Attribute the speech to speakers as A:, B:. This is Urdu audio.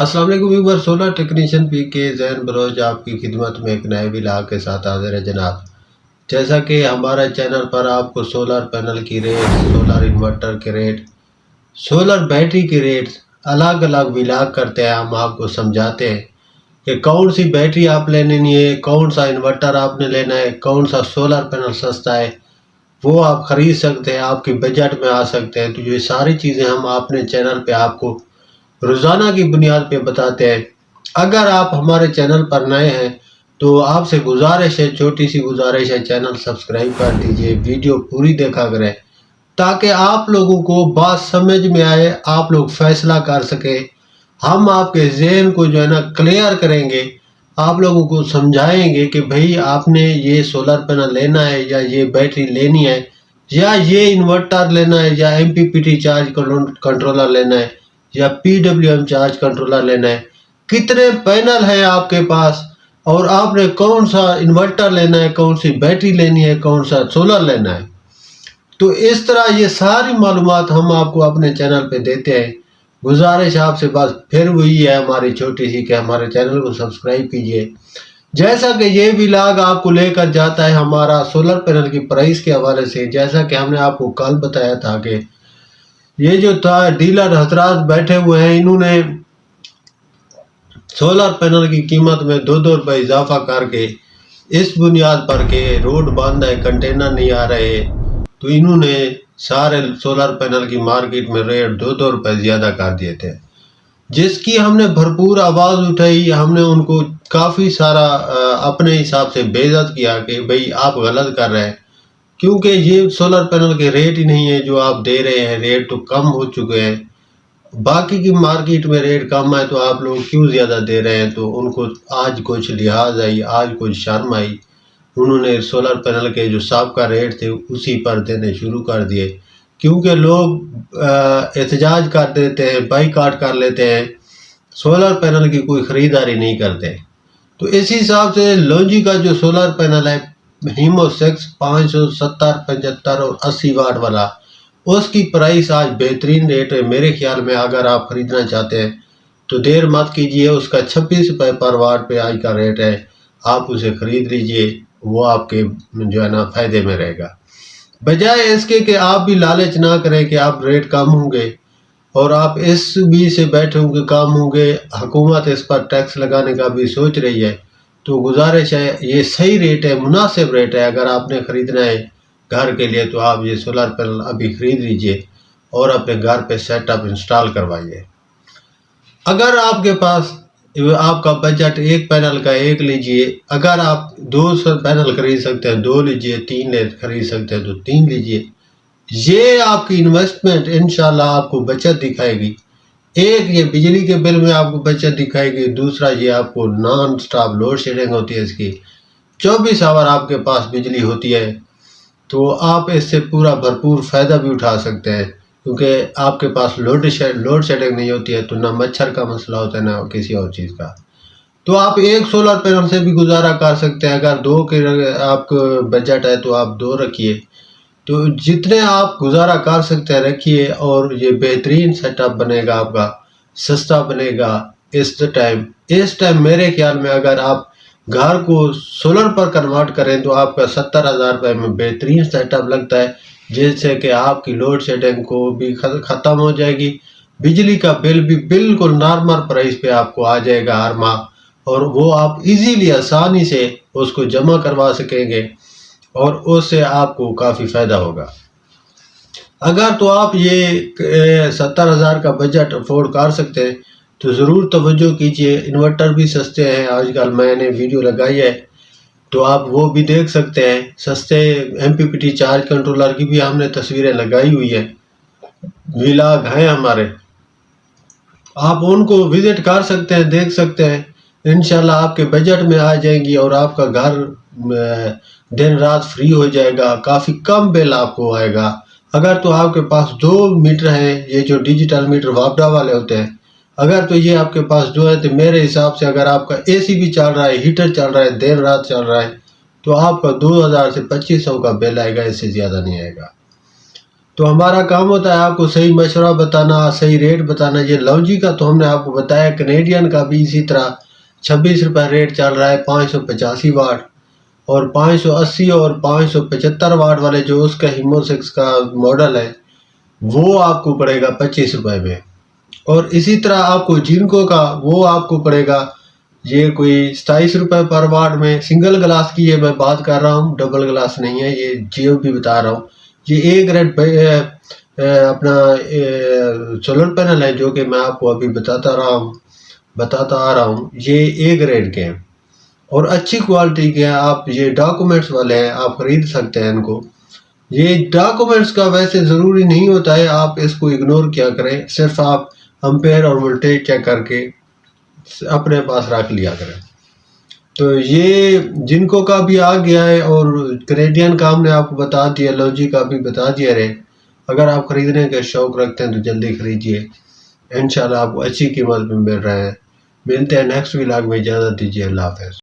A: السلام علیکم ویور، سولر ٹیکنیشین پی کے زین بلوچ آپ کی خدمت میں ایک نئے ولاگ کے ساتھ حاضر ہے جناب۔ جیسا کہ ہمارے چینل پر آپ کو سولر پینل کی ریٹ، سولر انورٹر کے ریٹ، سولر بیٹری کے ریٹ الگ الگ ولاگ کرتے ہیں۔ ہم آپ کو سمجھاتے ہیں کہ کون سی بیٹری آپ لینی ہے، کون سا انورٹر آپ نے لینا ہے، کون سا سولر پینل سستا ہے وہ آپ خرید سکتے ہیں، آپ کی بجٹ میں آ سکتے ہیں۔ تو یہ ساری چیزیں ہم اپنے چینل پہ آپ کو روزانہ کی بنیاد پہ بتاتے ہیں۔ اگر آپ ہمارے چینل پر نئے ہیں تو آپ سے گزارش ہے، چھوٹی سی گزارش ہے، چینل سبسکرائب کر دیجئے، ویڈیو پوری دیکھا کریں تاکہ آپ لوگوں کو بات سمجھ میں آئے، آپ لوگ فیصلہ کر سکیں۔ ہم آپ کے ذہن کو جو ہے نا کلیئر کریں گے، آپ لوگوں کو سمجھائیں گے کہ بھئی آپ نے یہ سولر پینل لینا ہے یا یہ بیٹری لینی ہے یا یہ انورٹر لینا ہے یا M P P T charge controller لینا ہے یا P W M charge controller لینا ہے، کتنے پینل ہیں آپ کے پاس، اور آپ نے کون سا انورٹر لینا ہے، کون سی بیٹری لینی ہے، کون سا سولر لینا ہے۔ تو اس طرح یہ ساری معلومات ہم آپ کو اپنے چینل پہ دیتے ہیں۔ گزارش آپ سے بس پھر وہی ہے ہماری چھوٹی سی کہ ہمارے چینل کو سبسکرائب کیجئے۔ جیسا کہ یہ ولاگ آپ کو لے کر جاتا ہے ہمارا سولر پینل کی پرائس کے حوالے سے، جیسا کہ ہم نے آپ کو کل بتایا تھا کہ یہ جو ڈیلر حضرات بیٹھے ہوئے ہیں، انہوں نے سولر پینل کی قیمت میں 2 روپے اضافہ کر کے اس بنیاد پر کہ روڈ بند ہے، کنٹینر نہیں آ رہے، تو انہوں نے سارے سولر پینل کی مارکیٹ میں ریٹ 2 روپے زیادہ کر دیے تھے، جس کی ہم نے بھرپور آواز اٹھائی۔ ہم نے ان کو کافی سارا اپنے حساب سے بے عزت کیا کہ بھئی آپ غلط کر رہے ہیں، کیونکہ یہ سولر پینل کے ریٹ ہی نہیں ہے جو آپ دے رہے ہیں، ریٹ تو کم ہو چکے ہیں۔ باقی کی مارکیٹ میں ریٹ کم ہے تو آپ لوگ کیوں زیادہ دے رہے ہیں؟ تو ان کو آج کچھ لحاظ آئی، آج کچھ شرم آئی، انہوں نے سولر پینل کے جو سابقہ ریٹ تھے اسی پر دینے شروع کر دیے، کیونکہ لوگ احتجاج کر دیتے ہیں، بائیکاٹ کر لیتے ہیں، سولر پینل کی کوئی خریداری نہیں کرتے۔ تو اسی حساب سے لونجی کا جو سولر پینل ہے ہیمو 6 570 75 اور 80 واٹ والا، اس کی پرائس آج بہترین ریٹ ہے۔ میرے خیال میں اگر آپ خریدنا چاہتے ہیں تو دیر مت کیجئے، اس کا 26 روپے پر واٹ پہ آج کا ریٹ ہے، آپ اسے خرید لیجئے، وہ آپ کے جو ہے نا فائدے میں رہے گا، بجائے اس کے کہ آپ بھی لالچ نہ کریں کہ آپ ریٹ کم ہوں گے اور آپ اس بھی سے بیٹھے ہوں گے کام ہوں گے، حکومت اس پر ٹیکس لگانے کا بھی سوچ رہی ہے۔ تو گزارش ہے، یہ صحیح ریٹ ہے، مناسب ریٹ ہے۔ اگر آپ نے خریدنا ہے گھر کے لیے تو آپ یہ سولر پینل ابھی خرید لیجئے اور اپنے گھر پہ سیٹ اپ انسٹال کروائیے۔ اگر آپ کے پاس آپ کا بجٹ ایک پینل کا ایک لیجئے، اگر آپ 2 پینل خرید سکتے ہیں 2 لیجئے، 3 خرید سکتے ہیں تو 3 لیجئے۔ یہ آپ کی انویسٹمنٹ انشاءاللہ آپ کو بچت دکھائے گی۔ ایک یہ بجلی کے بل میں آپ کو بچت دکھائے گی، دوسرا یہ آپ کو نان سٹاپ لوڈ شیڈنگ ہوتی ہے، اس کی 24 آور آپ کے پاس بجلی ہوتی ہے، تو آپ اس سے پورا بھرپور فائدہ بھی اٹھا سکتے ہیں، کیونکہ آپ کے پاس لوڈ شیڈنگ نہیں ہوتی ہے، تو نہ مچھر کا مسئلہ ہوتا ہے نہ کسی اور چیز کا۔ تو آپ ایک سولر پینل سے بھی گزارا کر سکتے ہیں۔ اگر 2 کے آپ کو بجٹ ہے تو آپ 2 رکھیے، تو جتنے آپ گزارا کر سکتے ہیں رکھیے، اور یہ بہترین سیٹ اپ بنے گا، آپ کا سستا بنے گا۔ اس ٹائم میرے خیال میں اگر آپ گھر کو سولر پر کنورٹ کریں تو آپ کا 70,000 روپے میں بہترین سیٹ اپ لگتا ہے، جس سے کہ آپ کی لوڈ شیڈنگ کو بھی ختم ہو جائے گی، بجلی کا بل بھی بالکل نارمل پرائس پہ آپ کو آ جائے گا ہر ماہ، اور وہ آپ ایزیلی آسانی سے اس کو جمع کروا سکیں گے اور اس سے آپ کو کافی فائدہ ہوگا۔ اگر تو آپ یہ 70,000 کا بجٹ افورڈ کر سکتے ہیں تو ضرور توجہ کیجئے۔ انورٹر بھی سستے ہیں آج کل، میں نے ویڈیو لگائی ہے تو آپ وہ بھی دیکھ سکتے ہیں، سستے M P P T charge controller کی بھی ہم نے تصویریں لگائی ہوئی ہیں، ولاگ ہیں ہمارے، آپ ان کو وزٹ کر سکتے ہیں، دیکھ سکتے ہیں، انشاءاللہ آپ کے بجٹ میں آ جائیں گی اور آپ کا گھر دن رات فری ہو جائے گا، کافی کم بل آپ کو آئے گا۔ اگر تو آپ کے پاس 2 میٹر ہیں، یہ جو ڈیجیٹل میٹر وابڈا والے ہوتے ہیں، اگر تو یہ آپ کے پاس 2 ہے تو میرے حساب سے اگر آپ کا اے سی بھی چل رہا ہے، ہیٹر چل رہا ہے، دن رات چل رہا ہے، تو آپ کا 2,000 سے 2,500 کا بل آئے گا، اس سے زیادہ نہیں آئے گا۔ تو ہمارا کام ہوتا ہے آپ کو صحیح مشورہ بتانا، صحیح ریٹ بتانا۔ یہ لوجی کا تو ہم نے آپ کو بتایا، کینیڈین کا بھی اسی طرح 26 روپے ریٹ چل رہا ہے 585 واٹ، اور 580 اور 575 واٹ والے جو اس کا ہیمو 6 کا ماڈل ہے وہ آپ کو پڑے گا 25 روپے میں۔ اور اسی طرح آپ کو جینکو کا وہ آپ کو پڑے گا یہ کوئی 27 روپے پر واٹ میں۔ سنگل گلاس کی یہ میں بات کر رہا ہوں، ڈبل گلاس نہیں ہے، یہ جیو بھی بتا رہا ہوں۔ یہ اے گریڈ اپنا سولر پینل ہے جو کہ میں آپ کو ابھی بتاتا آ رہا ہوں، یہ اے گریڈ کے ہیں اور اچھی کوالٹی کے ہیں۔ آپ یہ ڈاکومنٹس والے ہیں، آپ خرید سکتے ہیں ان کو۔ یہ ڈاکومنٹس کا ویسے ضروری نہیں ہوتا ہے، آپ اس کو اگنور کیا کریں، صرف آپ امپیر اور وولٹیج چیک کر کے اپنے پاس رکھ لیا کریں۔ تو یہ جنکو کا بھی آ گیا ہے اور کینیڈین کا ہم نے آپ کو بتا دیا، لوجی کا بھی بتا دیا رہے۔ اگر آپ خریدنے کا شوق رکھتے ہیں تو جلدی خریدیے، انشاءاللہ آپ کو اچھی قیمت میں مل رہے ہیں۔ ملتے ہیں نیکسٹ ولاگ میں، اجازت دیجیے، اللہ حافظ۔